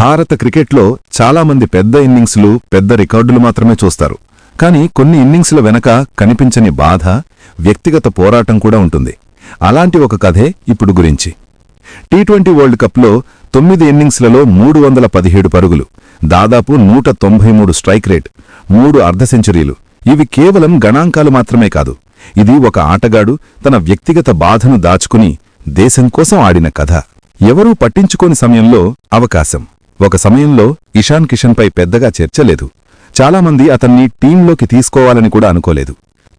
భారత క్రికెట్లో చాలామంది పెద్ద ఇన్నింగ్స్లు పెద్ద రికార్డులు మాత్రమే చూస్తారు. కానీ కొన్ని ఇన్నింగ్స్ల వెనక కనిపించని బాధ, వ్యక్తిగత పోరాటం కూడా ఉంటుంది. అలాంటి ఒక కథే ఇప్పుడు గురించి. టీ20 వరల్డ్ కప్లో 9 ఇన్నింగ్స్లలో 317 పరుగులు, దాదాపు 193 స్ట్రైక్ రేట్, 3 అర్ధ సెంచరీలు. ఇవి కేవలం గణాంకాలు మాత్రమే కాదు, ఇది ఒక ఆటగాడు తన వ్యక్తిగత బాధను దాచుకుని దేశం కోసం ఆడిన కథ. ఎవరూ పట్టించుకోని సమయంలో అవకాశం. ఒక సమయంలో ఇషాన్ కిషన్పై పెద్దగా చర్చ లేదు. చాలామంది అతన్ని టీంలోకి తీసుకోవాలని కూడా అనుకోలేదు.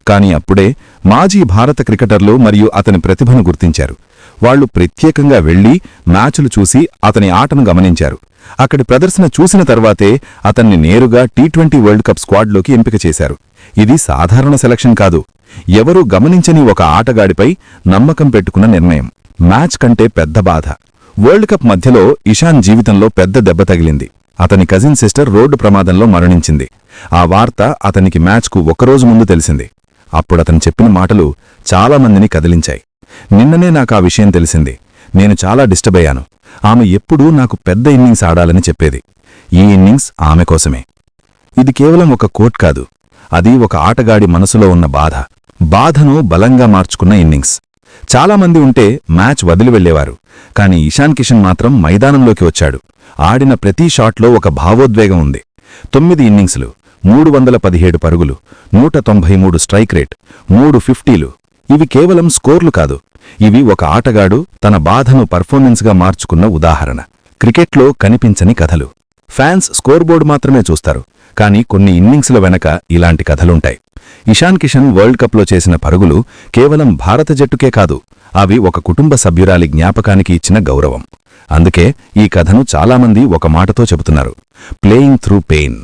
కాని అప్పుడే మాజీ భారత క్రికెటర్లు మరియు అతని ప్రతిభను గుర్తించారు. వాళ్లు ప్రత్యేకంగా వెళ్లి మ్యాచులు చూసి అతని ఆటను గమనించారు. అక్కడి ప్రదర్శన చూసిన తర్వాతే అతన్ని నేరుగా టీ20 వరల్డ్ కప్ స్క్వాడ్లోకి ఎంపిక చేశారు. ఇది సాధారణ సెలక్షన్ కాదు, ఎవరూ గమనించని ఒక ఆటగాడిపై నమ్మకం పెట్టుకున్న నిర్ణయం. మ్యాచ్ కంటే పెద్ద బాధ. వరల్డ్ కప్ మధ్యలో ఇషాన్ జీవితంలో పెద్ద దెబ్బ తగిలింది. అతని కజిన్ సిస్టర్ రోడ్డు ప్రమాదంలో మరణించింది. ఆ వార్త అతనికి మ్యాచ్కు ఒకరోజు ముందు తెలిసింది. అప్పుడతను చెప్పిన మాటలు చాలామందిని కదిలించాయి. నిన్ననే నాకా విషయం తెలిసింది. నేను చాలా డిస్టర్బ్ అయ్యాను. ఆమె ఎప్పుడూ నాకు పెద్ద ఇన్నింగ్స్ ఆడాలని చెప్పేది. ఈ ఇన్నింగ్స్ ఆమె కోసమే. ఇది కేవలం ఒక కోట్ కాదు, అది ఒక ఆటగాడి మనసులో ఉన్న బాధ. బాధను బలంగా మార్చుకున్న ఇన్నింగ్స్. చాలామంది ఉంటే మ్యాచ్ వదిలి వెళ్లేవారు. కాని ఇషాన్ కిషన్ మాత్రం మైదానంలోకి వచ్చాడు. ఆడిన ప్రతి షాట్లో ఒక భావోద్వేగం ఉంది. 9 ఇన్నింగ్స్లు, 317 పరుగులు, 193 స్ట్రైక్ రేట్, 3 50లు. ఇవి కేవలం స్కోర్లు కాదు, ఇవి ఒక ఆటగాడు తన బాధను పర్ఫార్మెన్స్గా మార్చుకున్న ఉదాహరణ. క్రికెట్లో కనిపించని కథలు. ఫ్యాన్స్ స్కోర్ బోర్డు మాత్రమే చూస్తారు, కానీ కొన్ని ఇన్నింగ్స్ల వెనక ఇలాంటి కథలుంటాయి. ఇషాన్ కిషన్ వరల్డ్ కప్లో చేసిన పరుగులు కేవలం భారత జట్టుకే కాదు, అవి ఒక కుటుంబ సభ్యురాలి జ్ఞాపకానికి ఇచ్చిన గౌరవం. అందుకే ఈ కథను చాలామంది ఒక మాటతో చెబుతున్నారు: ప్లేయింగ్ త్రూ పెయిన్.